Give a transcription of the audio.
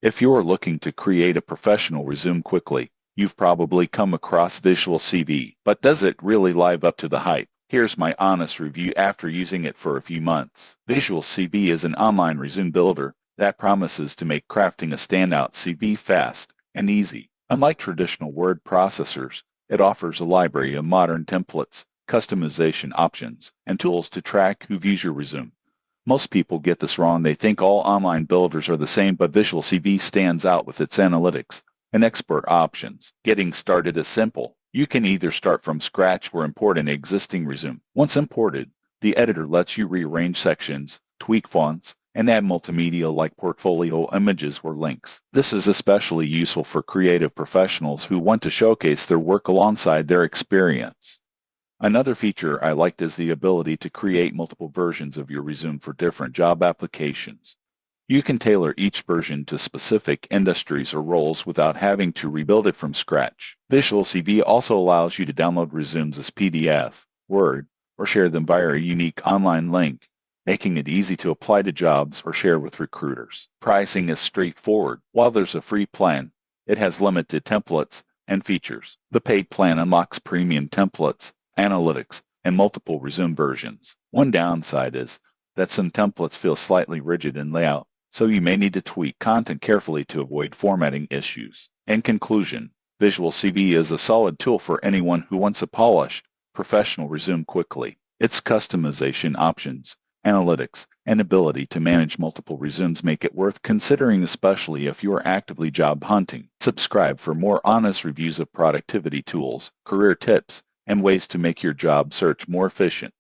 If you're looking to create a professional resume quickly, you've probably come across Visual CV, but does it really live up to the hype? Here's my honest review after using it for a few months. Visual CV is an online resume builder that promises to make crafting a standout CV fast and easy. Unlike traditional word processors, it offers a library of modern templates, customization options, and tools to track who views your resume. Most people get this wrong. They think all online builders are the same, but Visual CV stands out with its analytics and expert options. Getting started is simple. You can either start from scratch or import an existing resume. Once imported, the editor lets you rearrange sections, tweak fonts, and add multimedia like portfolio images or links. This is especially useful for creative professionals who want to showcase their work alongside their experience. Another feature I liked is the ability to create multiple versions of your resume for different job applications. You can tailor each version to specific industries or roles without having to rebuild it from scratch. Visual CV also allows you to download resumes as PDF, Word, or share them via a unique online link, making it easy to apply to jobs or share with recruiters. Pricing is straightforward. While there's a free plan, it has limited templates and features. The paid plan unlocks premium templates, analytics, and multiple resume versions. One downside is that some templates feel slightly rigid in layout, so you may need to tweak content carefully to avoid formatting issues. In conclusion, Visual CV is a solid tool for anyone who wants a polished, professional resume quickly. Its customization options, analytics, and ability to manage multiple resumes make it worth considering, especially if you're actively job hunting. Subscribe for more honest reviews of productivity tools, career tips, and ways to make your job search more efficient.